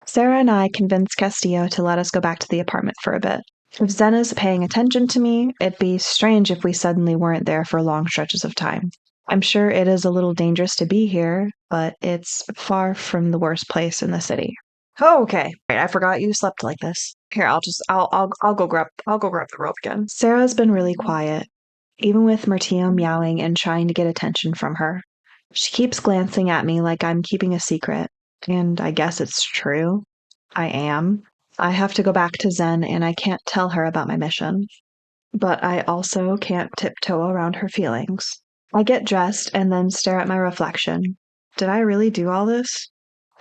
Sarah and I convinced Castillo to let us go back to the apartment for a bit. If Zen is paying attention to me, it'd be strange if we suddenly weren't there for long stretches of time. I'm sure it is a little dangerous to be here, but it's far from the worst place in the city. Oh, okay. Right, I forgot you slept like this. Here, I'll go grab the rope again. Sarah's been really quiet, even with Martio meowing and trying to get attention from her. She keeps glancing at me like I'm keeping a secret, and I guess it's true. I am. I have to go back to Zen and I can't tell her about my mission. But I also can't tiptoe around her feelings. I get dressed and then stare at my reflection. Did I really do all this?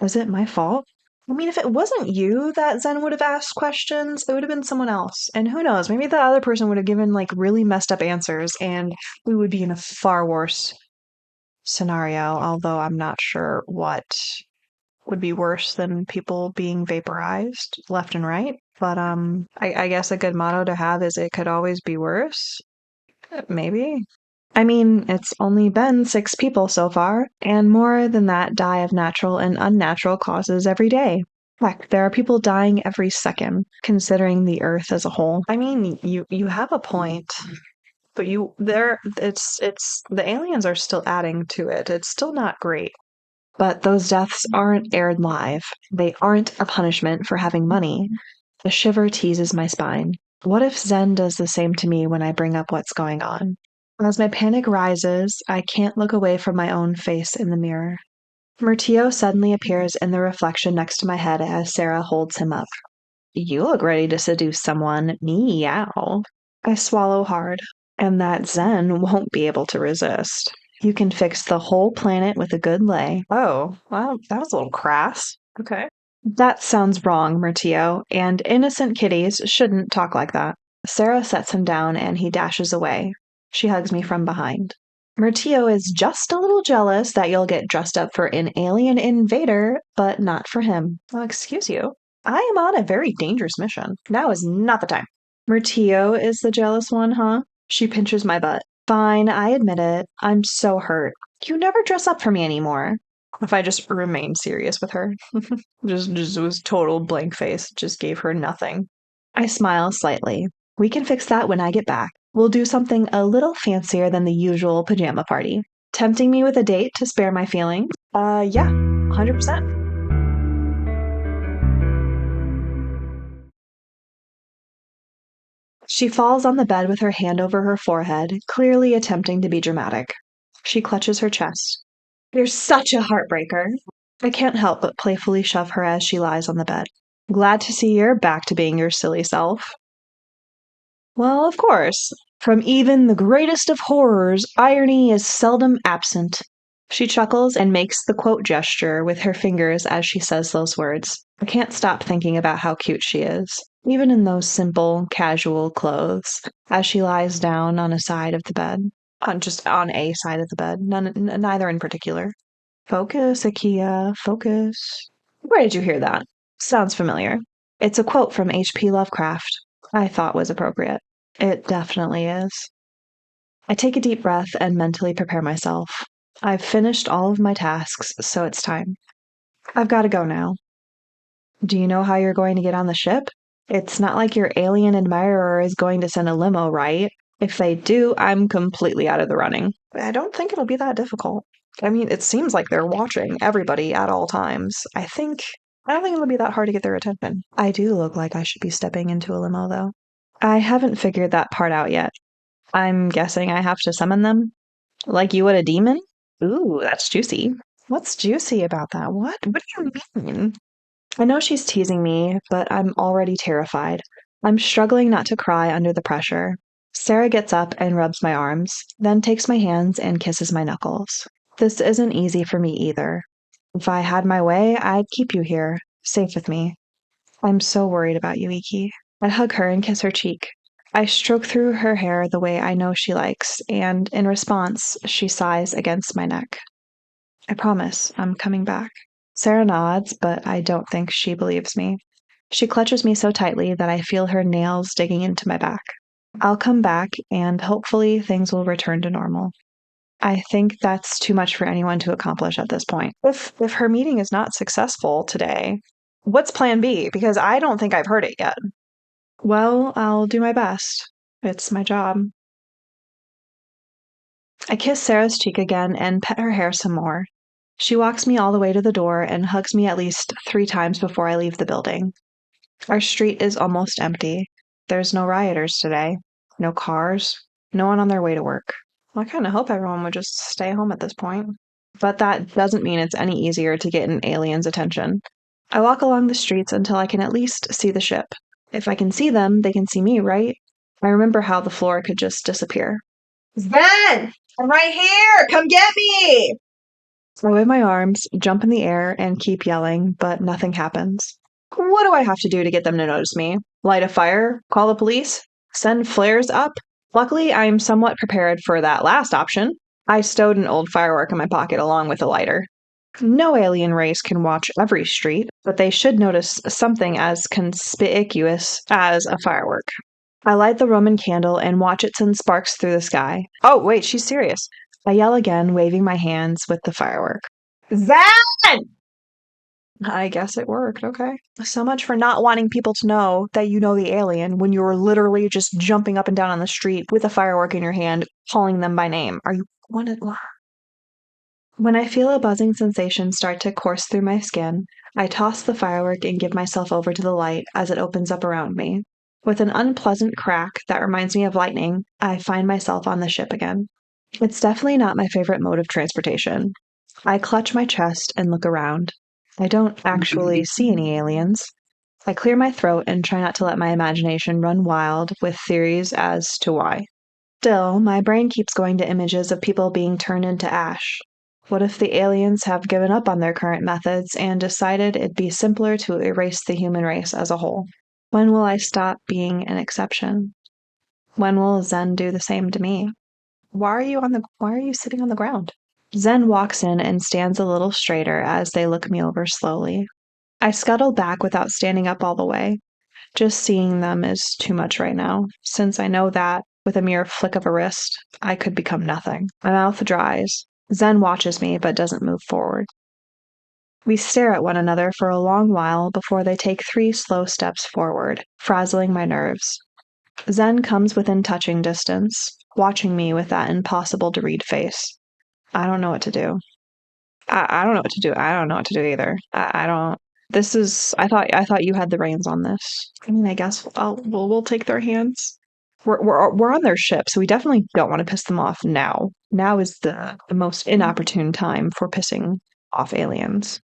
Is it my fault? I mean, if it wasn't you that Zen would have asked questions, it would have been someone else. And who knows, maybe the other person would have given like really messed up answers and we would be in a far worse scenario, although I'm not sure what would be worse than people being vaporized left and right. But I guess a good motto to have is it could always be worse. Maybe. I mean, it's only been 6 people so far, and more than that die of natural and unnatural causes every day. Heck, there are people dying every second, considering the Earth as a whole. I mean, you have a point, but it's the aliens are still adding to it. It's still not great. But those deaths aren't aired live. They aren't a punishment for having money. The shiver teases my spine. What if Zen does the same to me when I bring up what's going on? As my panic rises, I can't look away from my own face in the mirror. Murtio suddenly appears in the reflection next to my head as Sarah holds him up. You look ready to seduce someone. Meow. I swallow hard, and that Zen won't be able to resist. You can fix the whole planet with a good lay. Oh, well, that was a little crass. Okay. That sounds wrong, Murtio, and innocent kitties shouldn't talk like that. Sarah sets him down and he dashes away. She hugs me from behind. Murtio is just a little jealous that you'll get dressed up for an alien invader, but not for him. Well, excuse you. I am on a very dangerous mission. Now is not the time. Murtio is the jealous one, huh? She pinches my butt. Fine, I admit it. I'm so hurt. You never dress up for me anymore. If I just remained serious with her. just was total blank face. Just gave her nothing. I smile slightly. We can fix that when I get back. We'll do something a little fancier than the usual pajama party. Tempting me with a date to spare my feelings? Yeah, 100%. She falls on the bed with her hand over her forehead, clearly attempting to be dramatic. She clutches her chest. You're such a heartbreaker. I can't help but playfully shove her as she lies on the bed. Glad to see you're back to being your silly self. Well, of course. From even the greatest of horrors, irony is seldom absent. She chuckles and makes the quote gesture with her fingers as she says those words. I can't stop thinking about how cute she is, even in those simple, casual clothes, as she lies down on a side of the bed. Just on a side of the bed, neither in particular. Focus, Ekiya, focus. Where did you hear that? Sounds familiar. It's a quote from H.P. Lovecraft. I thought was appropriate. It definitely is. I take a deep breath and mentally prepare myself. I've finished all of my tasks, so it's time. I've got to go now. Do you know how you're going to get on the ship? It's not like your alien admirer is going to send a limo, right? If they do, I'm completely out of the running. I don't think it'll be that difficult. I mean, it seems like they're watching everybody at all times. I don't think it'll be that hard to get their attention. I do look like I should be stepping into a limo, though. I haven't figured that part out yet. I'm guessing I have to summon them? Like you would a demon? Ooh, that's juicy. What's juicy about that? What? What do you mean? I know she's teasing me, but I'm already terrified. I'm struggling not to cry under the pressure. Sarah gets up and rubs my arms, then takes my hands and kisses my knuckles. This isn't easy for me either. If I had my way, I'd keep you here, safe with me. I'm so worried about you, Iki. I hug her and kiss her cheek. I stroke through her hair the way I know she likes, and in response, she sighs against my neck. I promise, I'm coming back. Sarah nods, but I don't think she believes me. She clutches me so tightly that I feel her nails digging into my back. I'll come back, and hopefully things will return to normal. I think that's too much for anyone to accomplish at this point. If her meeting is not successful today, What's plan B? Because I don't think I've heard it yet. Well, I'll do my best. It's my job. I kiss Sarah's cheek again and pet her hair some more. She walks me all the way to the door and hugs me at least 3 times before I leave the building. Our street is almost empty. There's no rioters today, no cars, no one on their way to work. Well, I kind of hope everyone would just stay home at this point. But that doesn't mean it's any easier to get an alien's attention. I walk along the streets until I can at least see the ship. If I can see them, they can see me, right? I remember how the floor could just disappear. Sven! I'm right here! Come get me! I wave my arms, jump in the air, and keep yelling, but nothing happens. What do I have to do to get them to notice me? Light a fire? Call the police? Send flares up? Luckily, I'm somewhat prepared for that last option. I stowed an old firework in my pocket along with a lighter. No alien race can watch every street, but they should notice something as conspicuous as a firework. I light the Roman candle and watch it send sparks through the sky. Oh, wait, she's serious. I yell again, waving my hands with the firework. Zan! I guess it worked, okay. So much for not wanting people to know that you know the alien when you were literally just jumping up and down on the street with a firework in your hand, calling them by name. Are you one? When I feel a buzzing sensation start to course through my skin, I toss the firework and give myself over to the light as it opens up around me. With an unpleasant crack that reminds me of lightning, I find myself on the ship again. It's definitely not my favorite mode of transportation. I clutch my chest and look around. I don't actually see any aliens. I clear my throat and try not to let my imagination run wild with theories as to why. Still, my brain keeps going to images of people being turned into ash. What if the aliens have given up on their current methods and decided it'd be simpler to erase the human race as a whole? When will I stop being an exception? When will Zen do the same to me? Why are you sitting on the ground? Zen walks in and stands a little straighter as they look me over slowly. I scuttle back without standing up all the way. Just seeing them is too much right now, since I know that, with a mere flick of a wrist, I could become nothing. My mouth dries. Zen watches me but doesn't move forward. We stare at one another for a long while before they take 3 slow steps forward, frazzling my nerves. Zen comes within touching distance, watching me with that impossible to read face. I don't know what to do. I don't know what to do. I don't know what to do either. I don't. This is. I thought you had the reins on this. I mean, I guess we'll take their hands. We're on their ship, so we definitely don't want to piss them off now. Now is the most inopportune time for pissing off aliens.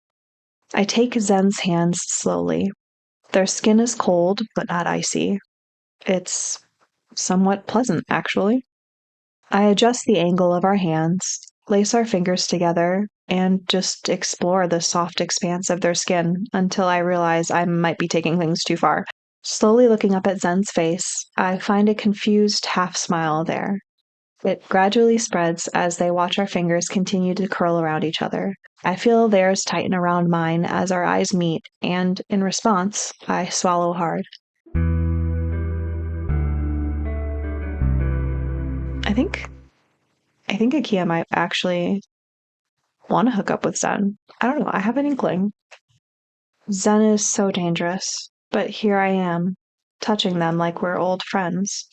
I take Zen's hands slowly. Their skin is cold, but not icy. It's somewhat pleasant, actually. I adjust the angle of our hands, lace our fingers together, and just explore the soft expanse of their skin until I realize I might be taking things too far. Slowly looking up at Zen's face, I find a confused half smile there. It gradually spreads as they watch our fingers continue to curl around each other. I feel theirs tighten around mine as our eyes meet, and in response, I swallow hard. I think Ekiya might actually want to hook up with Zen. I don't know. I have an inkling. Zen is so dangerous, but here I am, touching them like we're old friends.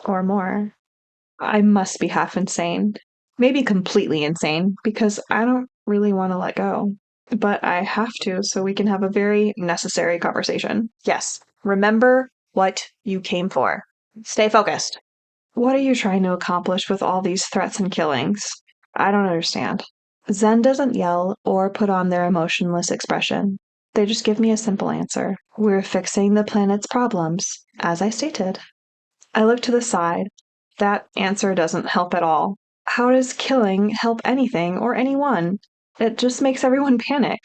Or more. I must be half insane. Maybe completely insane, because I don't really want to let go. But I have to so we can have a very necessary conversation. Yes, remember what you came for. Stay focused. What are you trying to accomplish with all these threats and killings? I don't understand. Zen doesn't yell or put on their emotionless expression. They just give me a simple answer. We're fixing the planet's problems, as I stated. I look to the side. That answer doesn't help at all. How does killing help anything or anyone? It just makes everyone panic.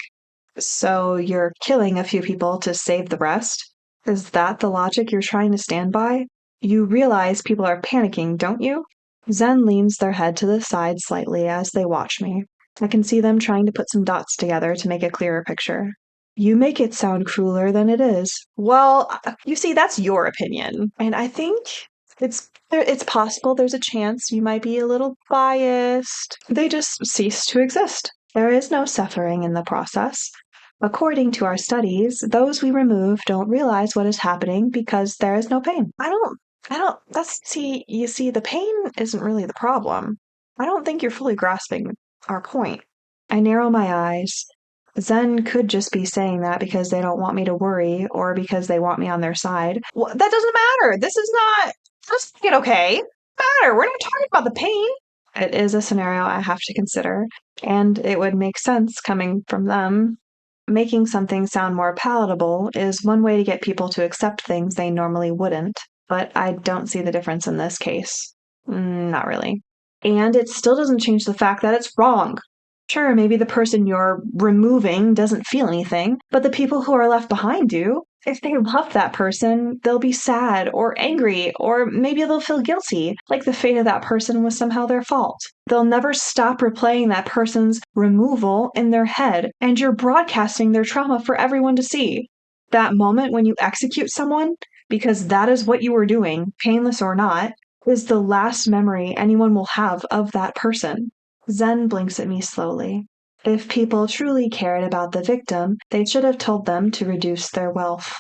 So you're killing a few people to save the rest? Is that the logic you're trying to stand by? You realize people are panicking, don't you? Zen leans their head to the side slightly as they watch me. I can see them trying to put some dots together to make a clearer picture. You make it sound crueler than it is. Well, you see, that's your opinion. And I think it's possible there's a chance you might be a little biased. They just cease to exist. There is no suffering in the process. According to our studies, those we remove don't realize what is happening because there is no pain. You see, the pain isn't really the problem. I don't think you're fully grasping our point. I narrow my eyes. Zen could just be saying that because they don't want me to worry or because they want me on their side. Well, that doesn't matter. Let's get okay. Matter. We're not talking about the pain. It is a scenario I have to consider, and it would make sense coming from them. Making something sound more palatable is one way to get people to accept things they normally wouldn't, but I don't see the difference in this case. Not really. And it still doesn't change the fact that it's wrong. Sure, maybe the person you're removing doesn't feel anything, but the people who are left behind do. If they love that person, they'll be sad or angry, or maybe they'll feel guilty, like the fate of that person was somehow their fault. They'll never stop replaying that person's removal in their head, and you're broadcasting their trauma for everyone to see. That moment when you execute someone, because that is what you were doing, painless or not, is the last memory anyone will have of that person. Zen blinks at me slowly. If people truly cared about the victim, they should have told them to reduce their wealth.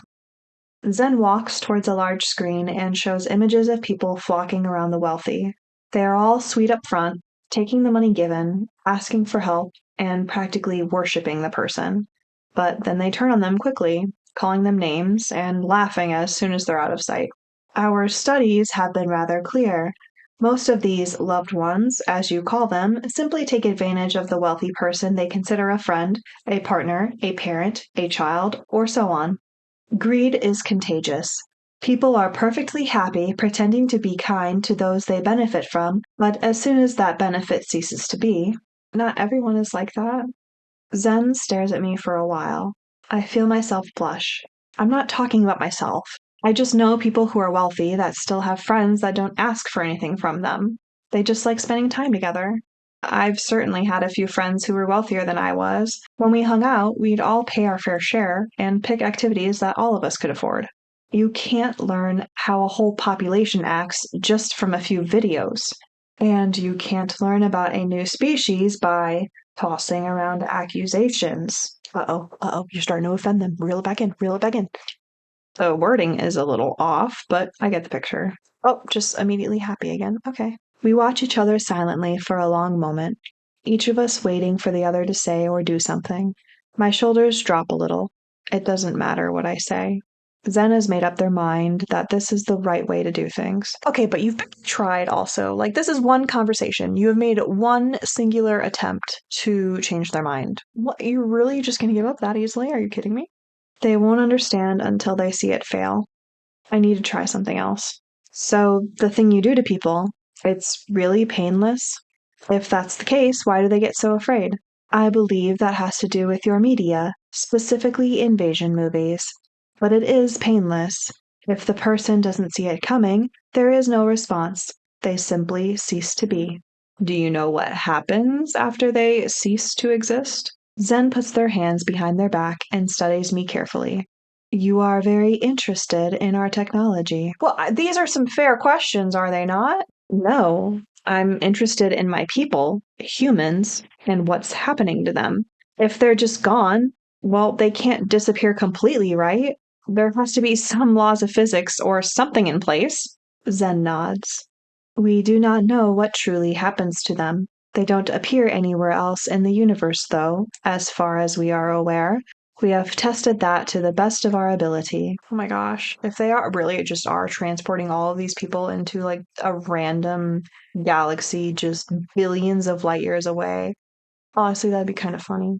Zen walks towards a large screen and shows images of people flocking around the wealthy. They are all sweet up front, taking the money given, asking for help, and practically worshipping the person. But then they turn on them quickly, calling them names and laughing as soon as they're out of sight. Our studies have been rather clear. Most of these loved ones, as you call them, simply take advantage of the wealthy person they consider a friend, a partner, a parent, a child, or so on. Greed is contagious. People are perfectly happy pretending to be kind to those they benefit from, but as soon as that benefit ceases to be, not everyone is like that. Zen stares at me for a while. I feel myself blush. I'm not talking about myself. I just know people who are wealthy that still have friends that don't ask for anything from them. They just like spending time together. I've certainly had a few friends who were wealthier than I was. When we hung out, we'd all pay our fair share and pick activities that all of us could afford. You can't learn how a whole population acts just from a few videos. And you can't learn about a new species by tossing around accusations. You're starting to offend them. Reel it back in, reel it back in. The wording is a little off, but I get the picture. Oh, just immediately happy again. Okay. We watch each other silently for a long moment, each of us waiting for the other to say or do something. My shoulders drop a little. It doesn't matter what I say. Zen has made up their mind that this is the right way to do things. Okay, but you've tried also. Like, this is one conversation. You have made one singular attempt to change their mind. What? You're really just going to give up that easily? Are you kidding me? They won't understand until they see it fail. I need to try something else. So, the thing you do to people, it's really painless? If that's the case, why do they get so afraid? I believe that has to do with your media, specifically invasion movies. But it is painless. If the person doesn't see it coming, there is no response. They simply cease to be. Do you know what happens after they cease to exist? Zen puts their hands behind their back and studies me carefully. You are very interested in our technology. Well, these are some fair questions, are they not? No, I'm interested in my people, humans, and what's happening to them. If they're just gone, well, they can't disappear completely, right? There has to be some laws of physics or something in place. Zen nods. We do not know what truly happens to them. They don't appear anywhere else in the universe, though, as far as we are aware. We have tested that to the best of our ability. Oh my gosh. If they are really just are transporting all of these people into like a random galaxy just billions of light years away, honestly, that'd be kind of funny.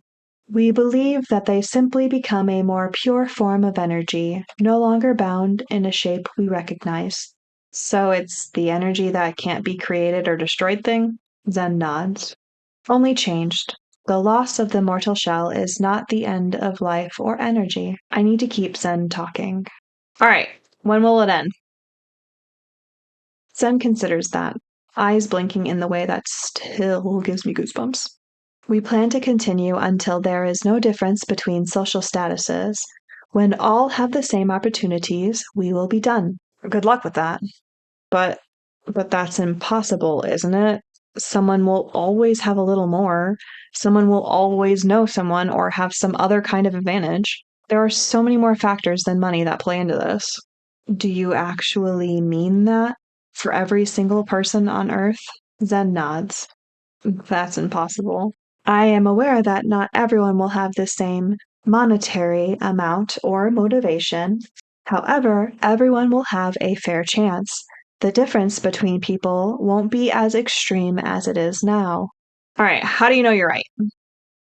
We believe that they simply become a more pure form of energy, no longer bound in a shape we recognize. So it's the energy that can't be created or destroyed thing? Zen nods. Only changed. The loss of the mortal shell is not the end of life or energy. I need to keep Zen talking. All right, when will it end? Zen considers that, eyes blinking in the way that still gives me goosebumps. We plan to continue until there is no difference between social statuses. When all have the same opportunities, we will be done. Good luck with that. But that's impossible, isn't it? Someone will always have a little more. Someone will always know someone or have some other kind of advantage. There are so many more factors than money that play into this. Do you actually mean that? For every single person on Earth? Zen nods. That's impossible. I am aware that not everyone will have the same monetary amount or motivation. However, everyone will have a fair chance. The difference between people won't be as extreme as it is now. All right, how do you know you're right?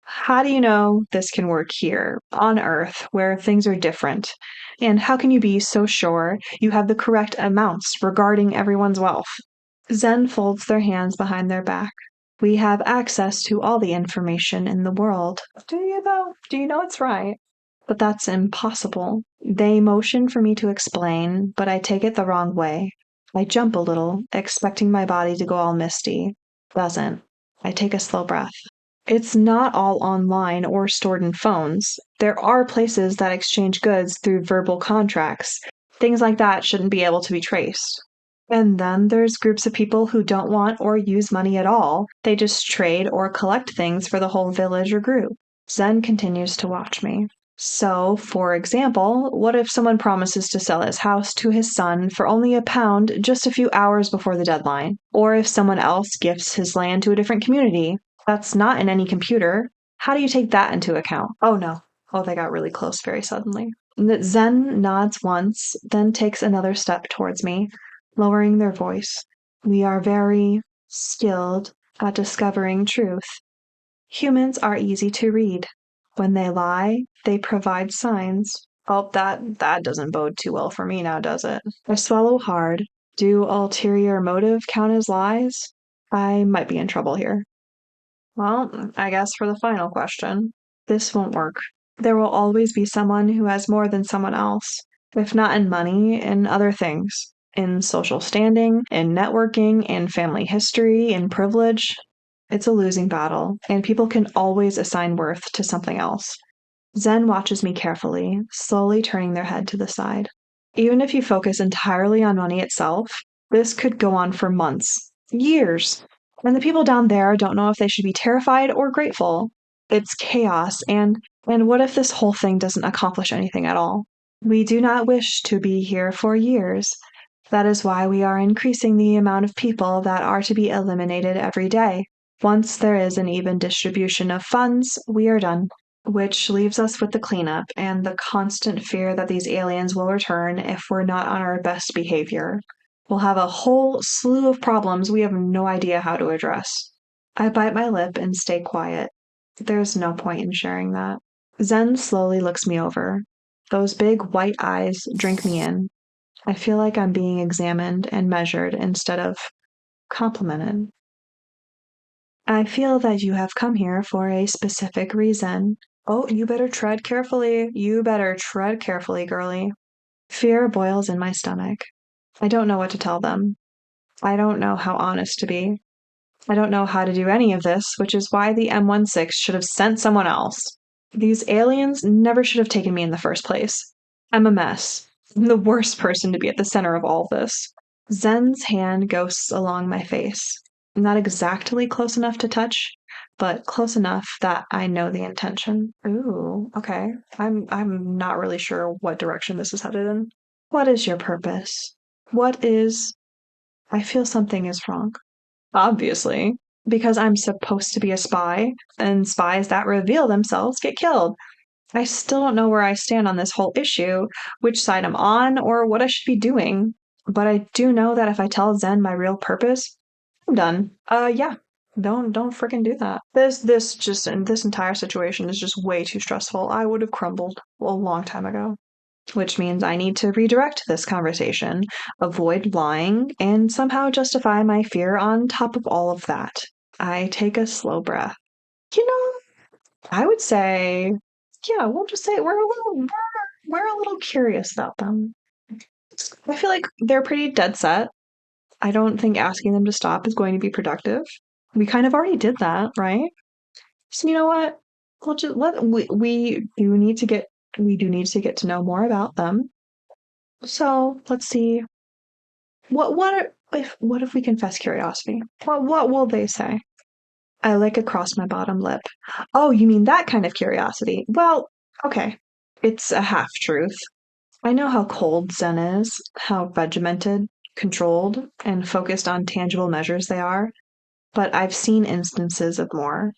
How do you know this can work here on Earth where things are different? And how can you be so sure you have the correct amounts regarding everyone's wealth? Zen folds their hands behind their back. We have access to all the information in the world. Do you, though? Do you know it's right? But that's impossible. They motion for me to explain, but I take it the wrong way. I jump a little, expecting my body to go all misty. Doesn't. I take a slow breath. It's not all online or stored in phones. There are places that exchange goods through verbal contracts. Things like that shouldn't be able to be traced. And then there's groups of people who don't want or use money at all. They just trade or collect things for the whole village or group. Zen continues to watch me. So, for example, what if someone promises to sell his house to his son for only £1 just a few hours before the deadline? Or if someone else gifts his land to a different community? That's not in any computer. How do you take that into account? Oh no. Oh, they got really close very suddenly. Zen nods once, then takes another step towards me, lowering their voice. We are very skilled at discovering truth. Humans are easy to read. When they lie, they provide signs. Oh, that doesn't bode too well for me now, does it? I swallow hard. Do ulterior motive count as lies? I might be in trouble here. Well, I guess for the final question, this won't work. There will always be someone who has more than someone else, if not in money, in other things, in social standing, in networking, in family history, in privilege. It's a losing battle, and people can always assign worth to something else. Zen watches me carefully, slowly turning their head to the side. Even if you focus entirely on money itself, this could go on for months, years. And the people down there don't know if they should be terrified or grateful. It's chaos, and what if this whole thing doesn't accomplish anything at all? We do not wish to be here for years. That is why we are increasing the amount of people that are to be eliminated every day. Once there is an even distribution of funds, we are done. Which leaves us with the cleanup and the constant fear that these aliens will return if we're not on our best behavior. We'll have a whole slew of problems we have no idea how to address. I bite my lip and stay quiet. There's no point in sharing that. Zen slowly looks me over. Those big white eyes drink me in. I feel like I'm being examined and measured instead of complimented. I feel that you have come here for a specific reason. Oh, you better tread carefully. You better tread carefully, girlie. Fear boils in my stomach. I don't know what to tell them. I don't know how honest to be. I don't know how to do any of this, which is why the M16 should have sent someone else. These aliens never should have taken me in the first place. I'm a mess. I'm the worst person to be at the center of all this. Zen's hand ghosts along my face. Not exactly close enough to touch, but close enough that I know the intention. Ooh, okay. I'm not really sure what direction this is headed in. What is your purpose? What is... I feel something is wrong. Obviously, because I'm supposed to be a spy, and spies that reveal themselves get killed. I still don't know where I stand on this whole issue, which side I'm on, or what I should be doing. But I do know that if I tell Zen my real purpose, I'm done. Yeah. Don't freaking do that. This entire situation is just way too stressful. I would have crumbled a long time ago. Which means I need to redirect this conversation, avoid lying, and somehow justify my fear on top of all of that. I take a slow breath. You know, I would say, yeah, we'll just say we're a little curious about them. I feel like they're pretty dead set. I don't think asking them to stop is going to be productive. We kind of already did that, right? So you know what? We'll just we do need to get to know more about them. So let's see. What What if we confess curiosity? What will they say? I lick across my bottom lip. Oh, you mean that kind of curiosity? Well, okay. It's a half truth. I know how cold Zen is, how regimented, controlled, and focused on tangible measures they are, but I've seen instances of more,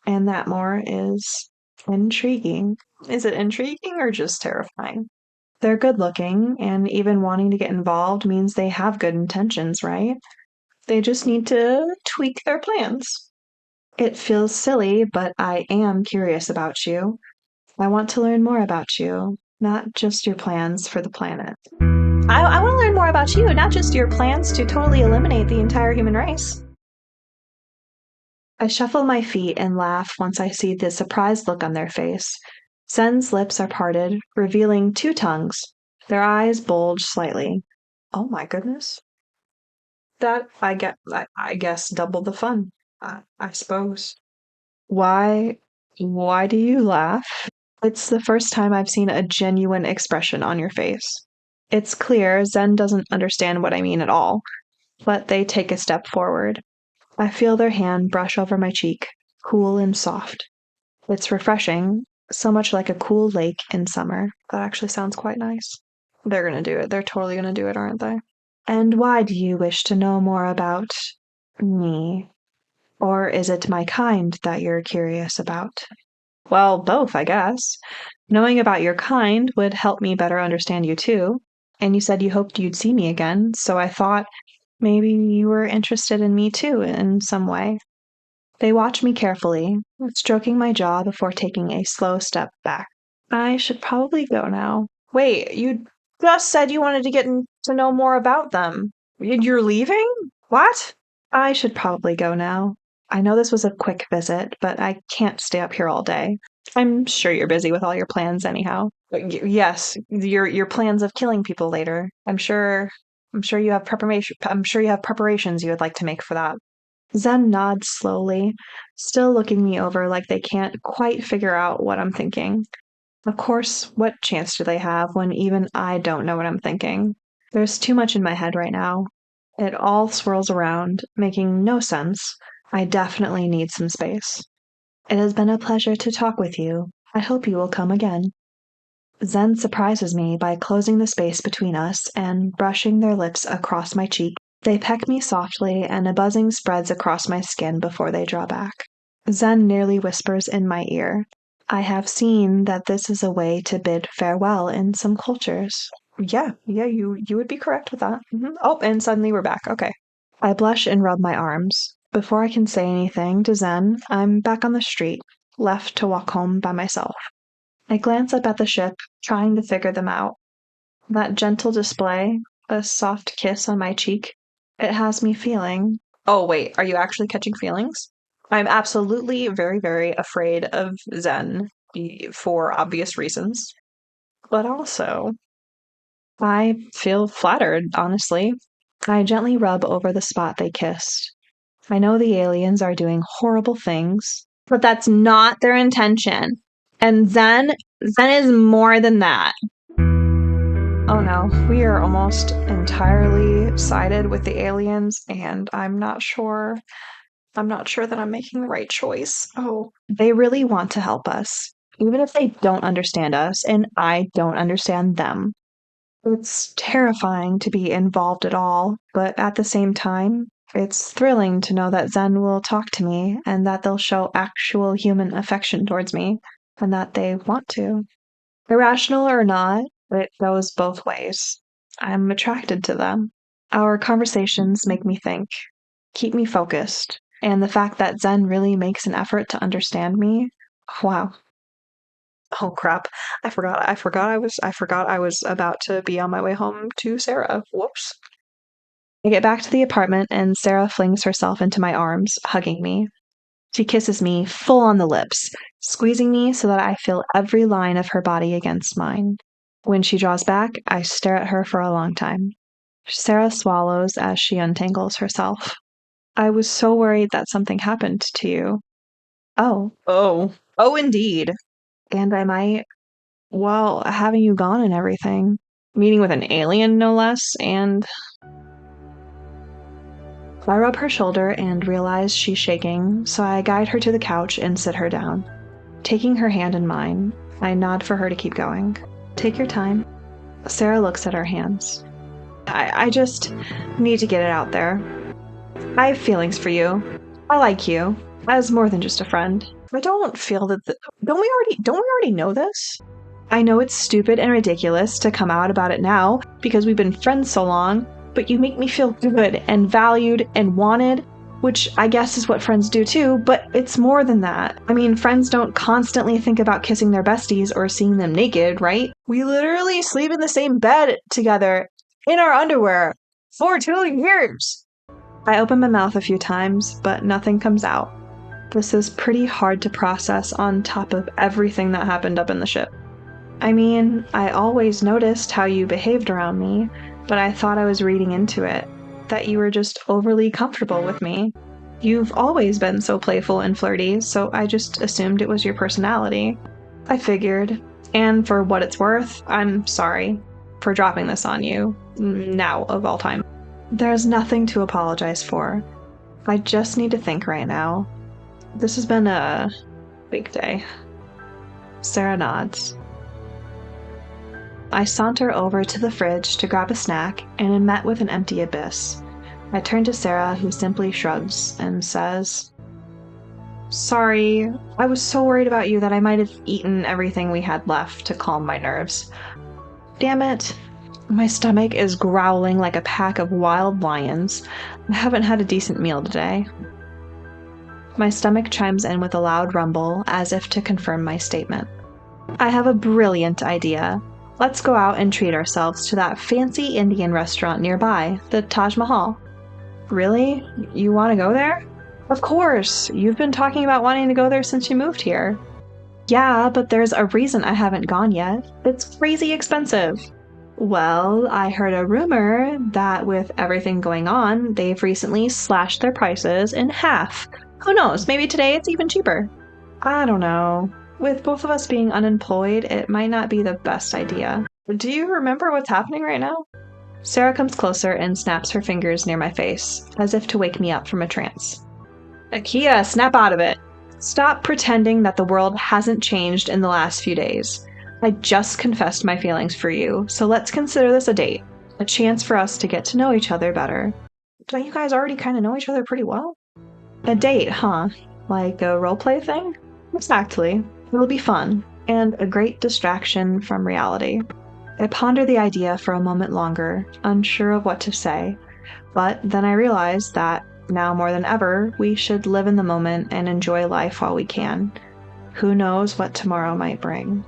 and that more is intriguing. Is it intriguing or just terrifying? They're good looking, and even wanting to get involved means they have good intentions, right? They just need to tweak their plans. It feels silly, but I am curious about you. I want to learn more about you, not just your plans for the planet. I want to learn more about you, not just your plans to totally eliminate the entire human race. I shuffle my feet and laugh once I see the surprised look on their face. Zen's lips are parted, revealing two tongues. Their eyes bulge slightly. Oh my goodness. I guess double the fun. I suppose. Why why do you laugh? It's the first time I've seen a genuine expression on your face. It's clear Zen doesn't understand what I mean at all, but they take a step forward. I feel their hand brush over my cheek, cool and soft. It's refreshing, so much like a cool lake in summer. That actually sounds quite nice. They're gonna do it. They're totally gonna do it, aren't they? And why do you wish to know more about me? Or is it my kind that you're curious about? Well, both, I guess. Knowing about your kind would help me better understand you too. And you said you hoped you'd see me again, so I thought maybe you were interested in me too in some way. They watch me carefully, stroking my jaw before taking a slow step back. I should probably go now. Wait, you just said you wanted to to know more about them. You're leaving? What? I should probably go now. I know this was a quick visit, but I can't stay up here all day. I'm sure you're busy with all your plans anyhow. Yes, your plans of killing people later. I'm sure you have preparations you would like to make for that. Zen nods slowly, still looking me over like they can't quite figure out what I'm thinking. Of course, what chance do they have when even I don't know what I'm thinking? There's too much in my head right now. It all swirls around, making no sense. I definitely need some space. It has been a pleasure to talk with you. I hope you will come again. Zen surprises me by closing the space between us and brushing their lips across my cheek. They peck me softly, and a buzzing spreads across my skin before they draw back. Zen nearly whispers in my ear, I have seen that this is a way to bid farewell in some cultures. Yeah, you would be correct with that. Oh, and suddenly we're back. Okay. I blush and rub my arms. Before I can say anything to Zen, I'm back on the street, left to walk home by myself. I glance up at the ship, trying to figure them out. That gentle display, a soft kiss on my cheek, it has me feeling. Oh, wait, are you actually catching feelings? I'm absolutely very, very afraid of Zen for obvious reasons. But also, I feel flattered, honestly. I gently rub over the spot they kissed. I know the aliens are doing horrible things, but that's not their intention. And Zen is more than that. Oh no, we are almost entirely sided with the aliens, and I'm not sure that I'm making the right choice. Oh, they really want to help us, even if they don't understand us, and I don't understand them. It's terrifying to be involved at all, but at the same time, it's thrilling to know that Zen will talk to me and that they'll show actual human affection towards me, and that they want to. Irrational or not, it goes both ways. I'm attracted to them. Our conversations make me think, keep me focused, and the fact that Zen really makes an effort to understand me, wow. Oh crap. I forgot I was about to be on my way home to Sarah. Whoops. I get back to the apartment and Sarah flings herself into my arms, hugging me. She kisses me full on the lips, squeezing me so that I feel every line of her body against mine. When she draws back, I stare at her for a long time. Sarah swallows as she untangles herself. I was so worried that something happened to you. Oh, indeed. And I might, well, having you gone and everything. Meeting with an alien, no less, and I rub her shoulder and realize she's shaking, so I guide her to the couch and sit her down. Taking her hand in mine, I nod for her to keep going. Take your time. Sarah looks at our hands. I just need to get it out there. I have feelings for you. I like you as more than just a friend. I don't feel that. Don't we already know this? I know it's stupid and ridiculous to come out about it now because we've been friends so long, but you make me feel good and valued and wanted, which I guess is what friends do too, but it's more than that. I mean, friends don't constantly think about kissing their besties or seeing them naked, right? We literally sleep in the same bed together in our underwear for 2 years. I open my mouth a few times, but nothing comes out. This is pretty hard to process on top of everything that happened up in the ship. I mean, I always noticed how you behaved around me, but I thought I was reading into it, that you were just overly comfortable with me. You've always been so playful and flirty, so I just assumed it was your personality. I figured, and for what it's worth, I'm sorry for dropping this on you, now of all time. There's nothing to apologize for. I just need to think right now. This has been a big day. Sarah nods. I saunter over to the fridge to grab a snack and am met with an empty abyss. I turn to Sarah, who simply shrugs and says, "Sorry, I was so worried about you that I might have eaten everything we had left to calm my nerves. Damn it. My stomach is growling like a pack of wild lions. I haven't had a decent meal today." My stomach chimes in with a loud rumble, as if to confirm my statement. I have a brilliant idea. Let's go out and treat ourselves to that fancy Indian restaurant nearby, the Taj Mahal. Really? You want to go there? Of course! You've been talking about wanting to go there since you moved here. Yeah, but there's a reason I haven't gone yet. It's crazy expensive. Well, I heard a rumor that with everything going on, they've recently slashed their prices in half. Who knows, maybe today it's even cheaper. I don't know. With both of us being unemployed, it might not be the best idea. Do you remember what's happening right now? Sarah comes closer and snaps her fingers near my face, as if to wake me up from a trance. Ekiya, snap out of it! Stop pretending that the world hasn't changed in the last few days. I just confessed my feelings for you, so let's consider this a date. A chance for us to get to know each other better. Don't you guys already kind of know each other pretty well? A date, huh? Like a roleplay thing? Exactly. It'll be fun, and a great distraction from reality. I ponder the idea for a moment longer, unsure of what to say, but then I realize that, now more than ever, we should live in the moment and enjoy life while we can. Who knows what tomorrow might bring?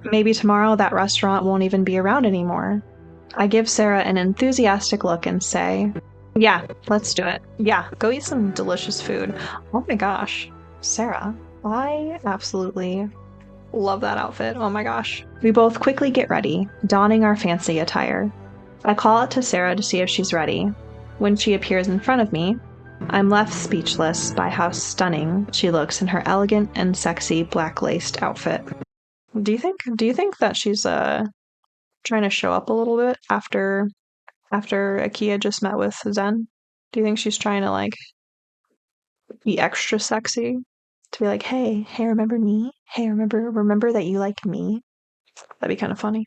Maybe tomorrow that restaurant won't even be around anymore. I give Sarah an enthusiastic look and say, "Yeah, let's do it. Yeah, go eat some delicious food." Oh my gosh, Sarah, I absolutely love that outfit. Oh my gosh. We both quickly get ready, donning our fancy attire. I call out to Sarah to see if she's ready. When she appears in front of me, I'm left speechless by how stunning she looks in her elegant and sexy black-laced outfit. Do you think that she's trying to show up a little bit after Ekiya just met with Zen? Do you think she's trying to like be extra sexy? To be like, hey, remember me? Hey, remember that you like me? That'd be kind of funny.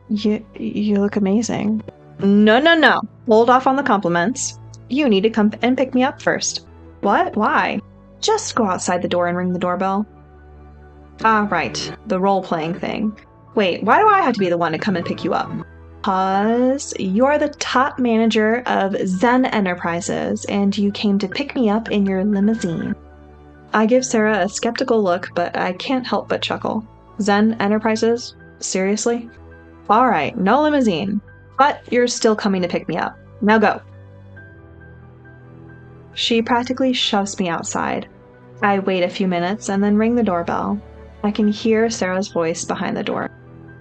You look amazing. No. Hold off on the compliments. You need to come and pick me up first. What? Why? Just go outside the door and ring the doorbell. Ah, right. The role-playing thing. Wait, why do I have to be the one to come and pick you up? Because you're the top manager of Zen Enterprises, and you came to pick me up in your limousine. I give Sarah a skeptical look, but I can't help but chuckle. Zen Enterprises? Seriously? Alright, no limousine. But you're still coming to pick me up. Now go. She practically shoves me outside. I wait a few minutes and then ring the doorbell. I can hear Sarah's voice behind the door.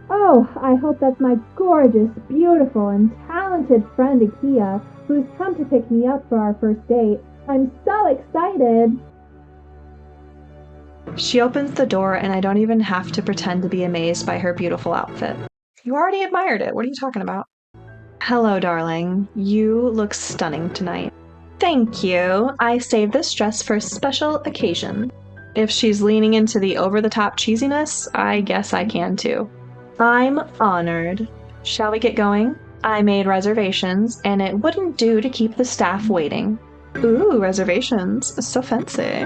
Oh, I hope that's my gorgeous, beautiful, and talented friend Ekiya, who's come to pick me up for our first date. I'm so excited! She opens the door and I don't even have to pretend to be amazed by her beautiful outfit. You already admired it. What are you talking about? Hello, darling. You look stunning tonight. Thank you. I saved this dress for a special occasion. If she's leaning into the over-the-top cheesiness, I guess I can too. I'm honored. Shall we get going? I made reservations, and it wouldn't do to keep the staff waiting. Ooh, reservations. So fancy.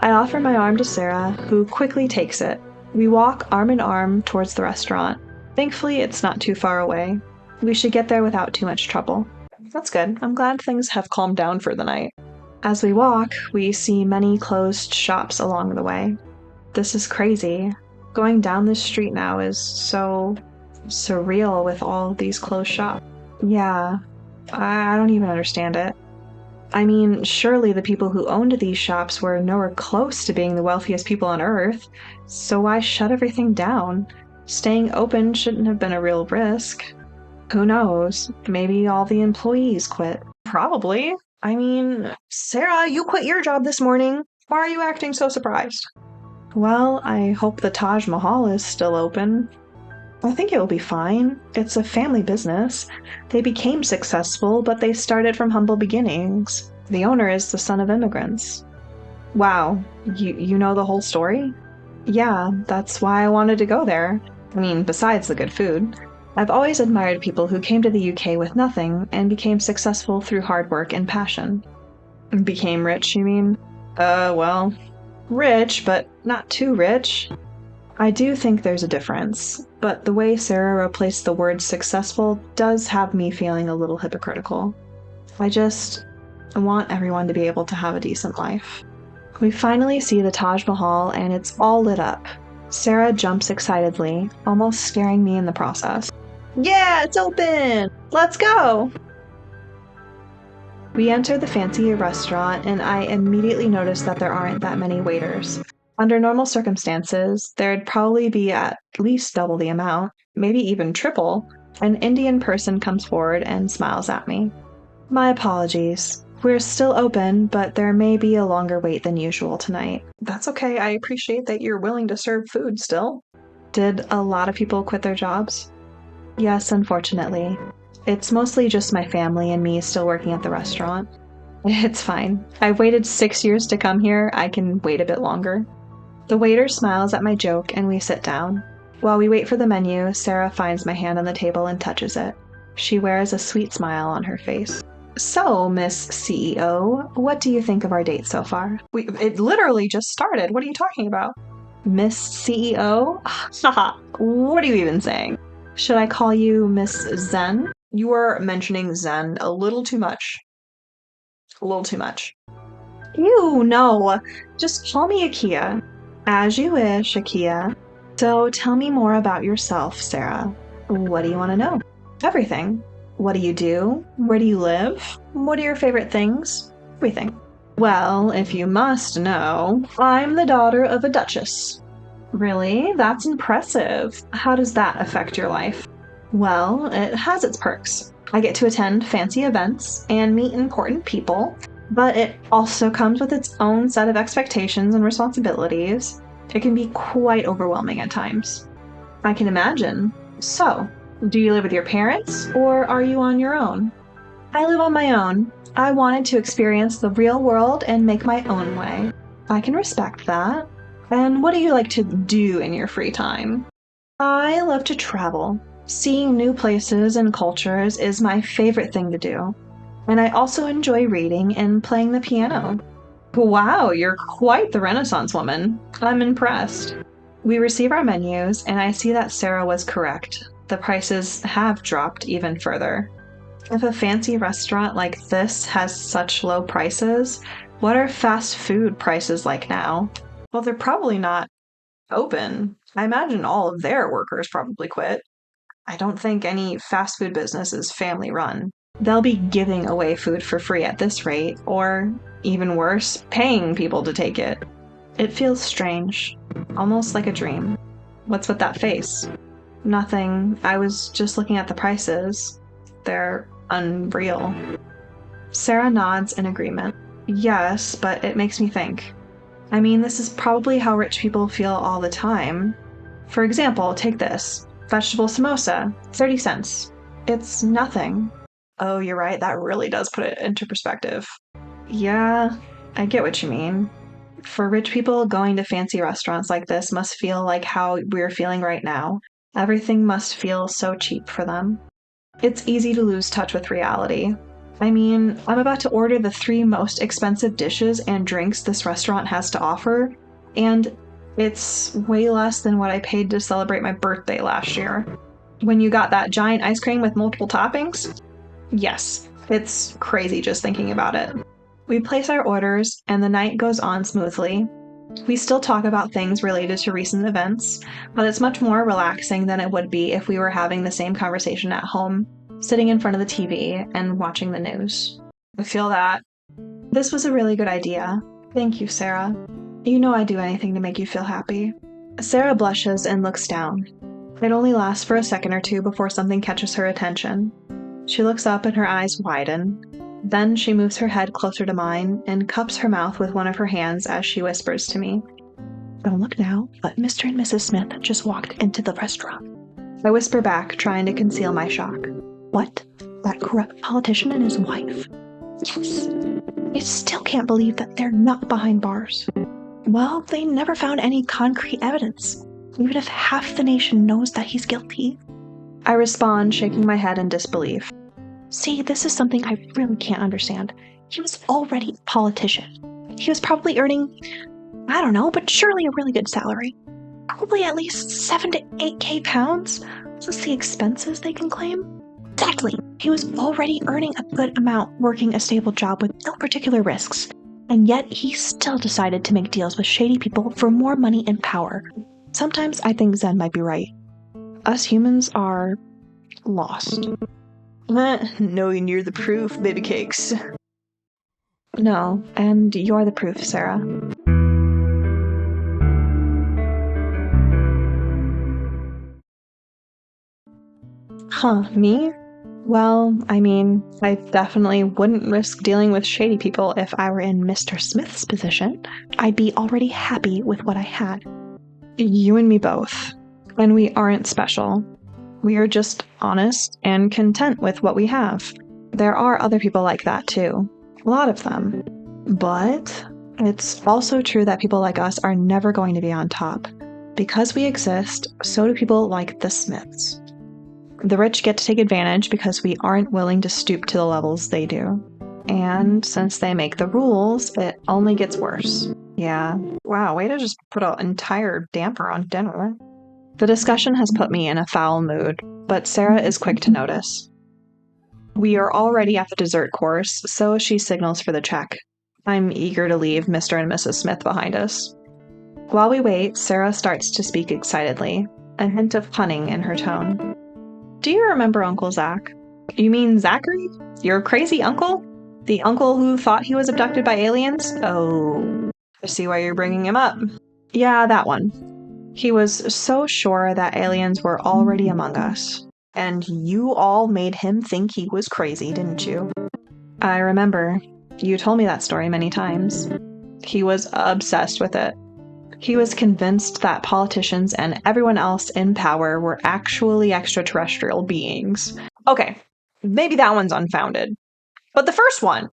I offer my arm to Sarah, who quickly takes it. We walk arm in arm towards the restaurant. Thankfully, it's not too far away. We should get there without too much trouble. That's good. I'm glad things have calmed down for the night. As we walk, we see many closed shops along the way. This is crazy. Going down this street now is so surreal with all these closed shops. Yeah, I don't even understand it. I mean, surely the people who owned these shops were nowhere close to being the wealthiest people on Earth, so why shut everything down? Staying open shouldn't have been a real risk. Who knows? Maybe all the employees quit. Probably. I mean, Sarah, you quit your job this morning. Why are you acting so surprised? Well, I hope the Taj Mahal is still open. I think it will be fine. It's a family business. They became successful, but they started from humble beginnings. The owner is the son of immigrants. Wow, you know the whole story? Yeah, that's why I wanted to go there. I mean, besides the good food. I've always admired people who came to the UK with nothing and became successful through hard work and passion. Became rich, you mean? Well, rich, but not too rich. I do think there's a difference, but the way Sarah replaced the word successful does have me feeling a little hypocritical. I want everyone to be able to have a decent life. We finally see the Taj Mahal and it's all lit up. Sarah jumps excitedly, almost scaring me in the process. Yeah, it's open! Let's go! We enter the fancy restaurant and I immediately notice that there aren't that many waiters. Under normal circumstances, there'd probably be at least double the amount, maybe even triple. An Indian person comes forward and smiles at me. My apologies. We're still open, but there may be a longer wait than usual tonight. That's okay. I appreciate that you're willing to serve food still. Did a lot of people quit their jobs? Yes, unfortunately. It's mostly just my family and me still working at the restaurant. It's fine. I've waited 6 years to come here. I can wait a bit longer. The waiter smiles at my joke and we sit down. While we wait for the menu, Sarah finds my hand on the table and touches it. She wears a sweet smile on her face. So, Miss CEO, what do you think of our date so far? It literally just started. What are you talking about? Miss CEO? Haha, what are you even saying? Should I call you Miss Zen? You are mentioning Zen a little too much. A little too much. Ew, no. Just call me Ekiya. As you wish, Ekiya. So tell me more about yourself, Sarah. What do you want to know? Everything. What do you do? Where do you live? What are your favorite things? Everything. Well, if you must know, I'm the daughter of a duchess. Really? That's impressive. How does that affect your life? Well, it has its perks. I get to attend fancy events and meet important people, but it also comes with its own set of expectations and responsibilities. It can be quite overwhelming at times. I can imagine. So, do you live with your parents, or are you on your own? I live on my own. I wanted to experience the real world and make my own way. I can respect that. And what do you like to do in your free time? I love to travel. Seeing new places and cultures is my favorite thing to do. And I also enjoy reading and playing the piano. Wow, you're quite the Renaissance woman. I'm impressed. We receive our menus, and I see that Sarah was correct. The prices have dropped even further. If a fancy restaurant like this has such low prices, what are fast food prices like now? Well, they're probably not open. I imagine all of their workers probably quit. I don't think any fast food business is family run. They'll be giving away food for free at this rate, or even worse, paying people to take it. It feels strange, almost like a dream. What's with that face? Nothing. I was just looking at the prices. They're unreal. Sarah nods in agreement. Yes, but it makes me think. I mean, this is probably how rich people feel all the time. For example, take this. Vegetable samosa, 30 cents. It's nothing. Oh, you're right, that really does put it into perspective. Yeah, I get what you mean. For rich people, going to fancy restaurants like this must feel like how we're feeling right now. Everything must feel so cheap for them. It's easy to lose touch with reality. I mean, I'm about to order the 3 most expensive dishes and drinks this restaurant has to offer, and it's way less than what I paid to celebrate my birthday last year. When you got that giant ice cream with multiple toppings? Yes, it's crazy just thinking about it. We place our orders, and the night goes on smoothly. We still talk about things related to recent events, but it's much more relaxing than it would be if we were having the same conversation at home, sitting in front of the TV and watching the news. I feel that. This was a really good idea. Thank you, Sarah. You know I'd do anything to make you feel happy. Sarah blushes and looks down. It only lasts for a second or two before something catches her attention. She looks up and her eyes widen. Then she moves her head closer to mine and cups her mouth with one of her hands as she whispers to me. Don't look now, but Mr. and Mrs. Smith just walked into the restaurant. I whisper back, trying to conceal my shock. What? That corrupt politician and his wife? Yes. I still can't believe that they're not behind bars. Well, they never found any concrete evidence, even if half the nation knows that he's guilty. I respond, shaking my head in disbelief. See, this is something I really can't understand. He was already a politician. He was probably earning, I don't know, but surely a really good salary. Probably at least 7 to 8K pounds, plus the expenses they can claim. Exactly. He was already earning a good amount working a stable job with no particular risks. And yet he still decided to make deals with shady people for more money and power. Sometimes I think Zen might be right. Us humans are lost. Knowing you're the proof, baby cakes. No, and you're the proof, Sarah. Huh, me? Well, I mean, I definitely wouldn't risk dealing with shady people if I were in Mr. Smith's position. I'd be already happy with what I had. You and me both. And we aren't special. We are just honest and content with what we have. There are other people like that too. A lot of them. But it's also true that people like us are never going to be on top. Because we exist, so do people like the Smiths. The rich get to take advantage because we aren't willing to stoop to the levels they do. And since they make the rules, it only gets worse. Yeah. Wow, way to just put an entire damper on dinner. The discussion has put me in a foul mood, but Sarah is quick to notice. We are already at the dessert course, so she signals for the check. I'm eager to leave Mr. and Mrs. Smith behind us. While we wait, Sarah starts to speak excitedly, a hint of cunning in her tone. Do you remember Uncle Zach? You mean Zachary? Your crazy uncle? The uncle who thought he was abducted by aliens? Oh, I see why you're bringing him up. Yeah, that one. He was so sure that aliens were already among us. And you all made him think he was crazy, didn't you? I remember. You told me that story many times. He was obsessed with it. He was convinced that politicians and everyone else in power were actually extraterrestrial beings. Okay, maybe that one's unfounded. But the first one!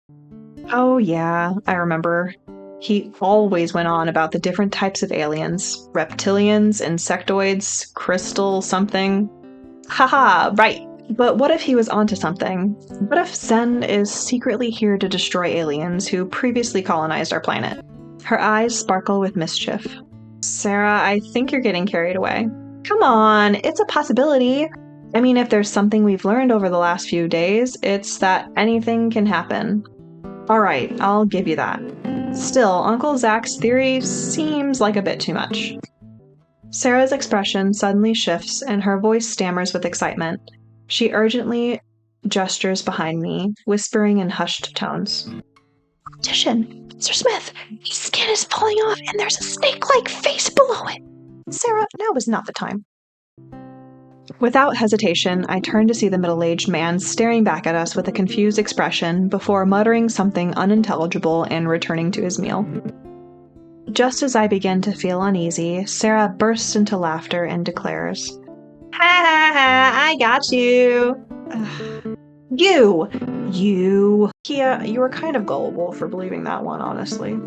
Oh yeah, I remember. He always went on about the different types of aliens. Reptilians, insectoids, crystal something. Haha, right. But what if he was onto something? What if Zen is secretly here to destroy aliens who previously colonized our planet? Her eyes sparkle with mischief. Sarah, I think you're getting carried away. Come on, it's a possibility. I mean, if there's something we've learned over the last few days, it's that anything can happen. Alright, I'll give you that. Still, Uncle Zach's theory seems like a bit too much. Sarah's expression suddenly shifts and her voice stammers with excitement. She urgently gestures behind me, whispering in hushed tones. Politician, Mr. Smith, his skin is falling off and there's a snake-like face below it. Sarah, now is not the time. Without hesitation, I turn to see the middle-aged man staring back at us with a confused expression before muttering something unintelligible and returning to his meal. Just as I begin to feel uneasy, Sarah bursts into laughter and declares, I got you. You. Kia, you were kind of gullible for believing that one, honestly.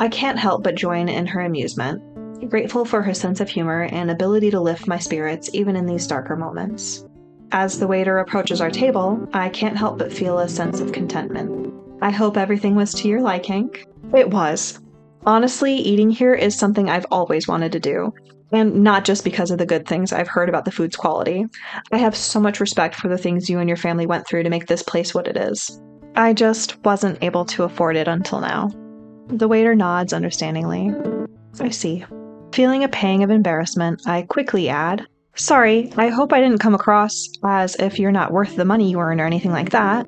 I can't help but join in her amusement, grateful for her sense of humor and ability to lift my spirits even in these darker moments. As the waiter approaches our table, I can't help but feel a sense of contentment. I hope everything was to your liking. It was. Honestly, eating here is something I've always wanted to do. And not just because of the good things I've heard about the food's quality. I have so much respect for the things you and your family went through to make this place what it is. I just wasn't able to afford it until now. The waiter nods understandingly. I see. Feeling a pang of embarrassment, I quickly add, "Sorry, I hope I didn't come across as if you're not worth the money you earn or anything like that."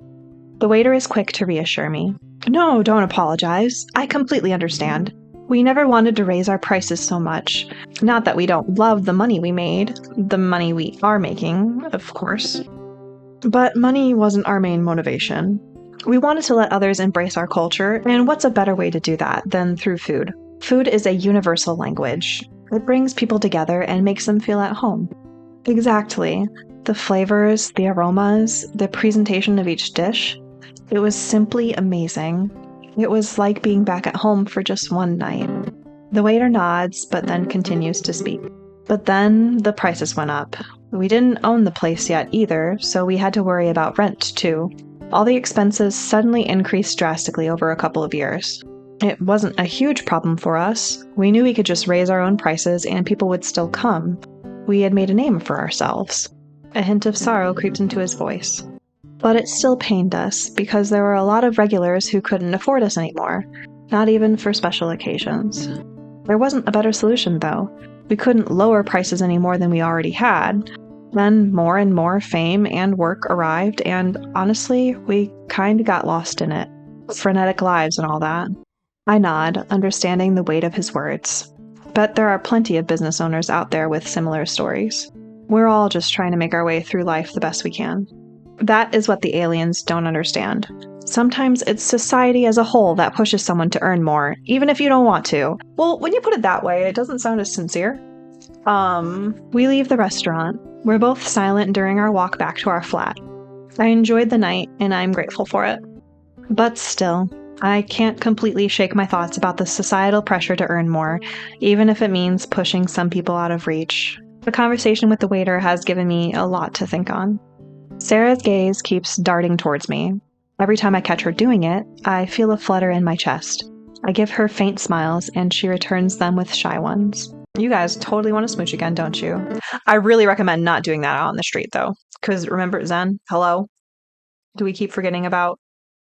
The waiter is quick to reassure me. "No, don't apologize. I completely understand. We never wanted to raise our prices so much. Not that we don't love the money we made. The money we are making, of course. But money wasn't our main motivation. We wanted to let others embrace our culture, and what's a better way to do that than through food? Food is a universal language. It brings people together and makes them feel at home." Exactly. The flavors, the aromas, the presentation of each dish. It was simply amazing. It was like being back at home for just one night. The waiter nods, but then continues to speak. But then the prices went up. We didn't own the place yet either, so we had to worry about rent too. All the expenses suddenly increased drastically over a couple of years. It wasn't a huge problem for us. We knew we could just raise our own prices and people would still come. We had made a name for ourselves. A hint of sorrow creeped into his voice. But it still pained us, because there were a lot of regulars who couldn't afford us anymore, not even for special occasions. There wasn't a better solution, though. We couldn't lower prices any more than we already had. Then more and more fame and work arrived, and honestly, we kind of got lost in it. Frenetic lives and all that. I nod, understanding the weight of his words. But there are plenty of business owners out there with similar stories. We're all just trying to make our way through life the best we can. That is what the aliens don't understand. Sometimes it's society as a whole that pushes someone to earn more, even if you don't want to. Well, when you put it that way, it doesn't sound as sincere. We leave the restaurant. We're both silent during our walk back to our flat. I enjoyed the night, and I'm grateful for it. But still, I can't completely shake my thoughts about the societal pressure to earn more, even if it means pushing some people out of reach. The conversation with the waiter has given me a lot to think on. Sarah's gaze keeps darting towards me. Every time I catch her doing it, I feel a flutter in my chest. I give her faint smiles, and she returns them with shy ones. You guys totally want to smooch again, don't you? I really recommend not doing that out on the street, though. Because remember, Zen, hello? Do we keep forgetting about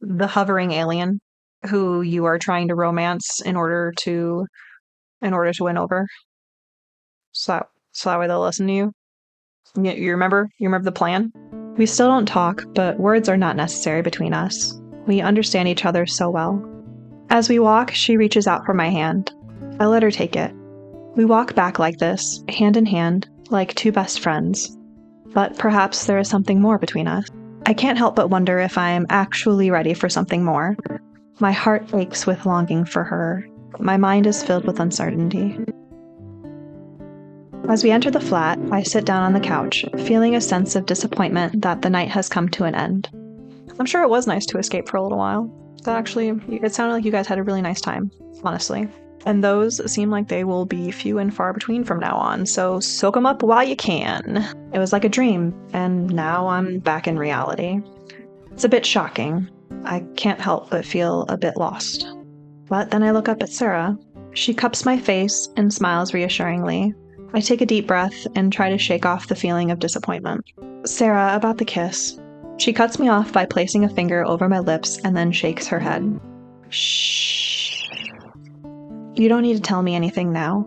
the hovering alien who you are trying to romance in order to win over? So that way they'll listen to you? You remember? You remember the plan? We still don't talk, but words are not necessary between us. We understand each other so well. As we walk, she reaches out for my hand. I let her take it. We walk back like this, hand in hand, like two best friends. But perhaps there is something more between us. I can't help but wonder if I am actually ready for something more. My heart aches with longing for her. My mind is filled with uncertainty. As we enter the flat, I sit down on the couch, feeling a sense of disappointment that the night has come to an end. I'm sure it was nice to escape for a little while. It sounded like you guys had a really nice time, honestly. And those seem like they will be few and far between from now on, so soak them up while you can. It was like a dream, and now I'm back in reality. It's a bit shocking. I can't help but feel a bit lost. But then I look up at Sarah. She cups my face and smiles reassuringly. I take a deep breath and try to shake off the feeling of disappointment. "Sarah, about the kiss." She cuts me off by placing a finger over my lips and then shakes her head. "Shh. You don't need to tell me anything now.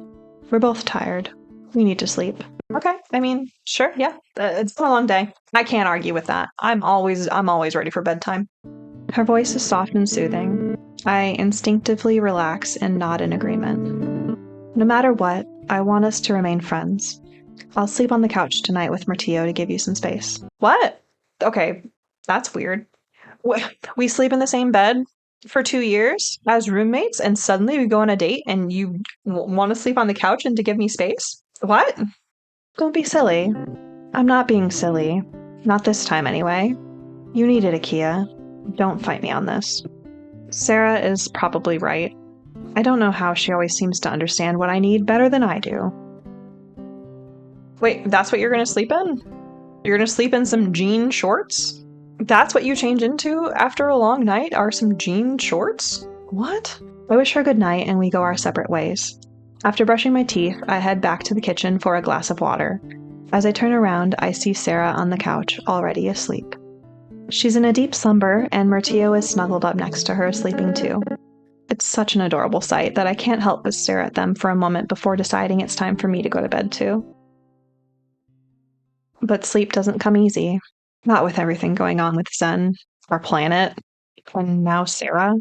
We're both tired. We need to sleep." Okay, I mean, sure, yeah. It's been a long day. I can't argue with that. I'm always ready for bedtime. Her voice is soft and soothing. I instinctively relax and nod in agreement. No matter what, I want us to remain friends. I'll sleep on the couch tonight with Martillo to give you some space. What? Okay, that's weird. We sleep in the same bed for 2 years as roommates, and suddenly we go on a date and you want to sleep on the couch and to give me space? What? Don't be silly. I'm not being silly. Not this time, anyway. You need it, Ekiya. Don't fight me on this. Sarah is probably right. I don't know how she always seems to understand what I need better than I do. Wait, that's what you're gonna sleep in? You're gonna sleep in some jean shorts? That's what you change into after a long night, are some jean shorts? What? I wish her good night and we go our separate ways. After brushing my teeth, I head back to the kitchen for a glass of water. As I turn around, I see Sarah on the couch, already asleep. She's in a deep slumber, and Myrtio is snuggled up next to her, sleeping too. It's such an adorable sight that I can't help but stare at them for a moment before deciding it's time for me to go to bed too. But sleep doesn't come easy. Not with everything going on with Zen, our planet, and now Sarah.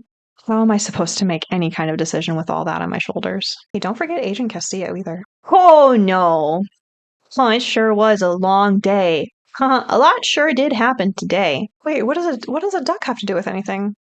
How am I supposed to make any kind of decision with all that on my shoulders? Hey, don't forget Agent Castillo either. Oh no! It sure was a long day. A lot sure did happen today. Wait, what does a duck have to do with anything?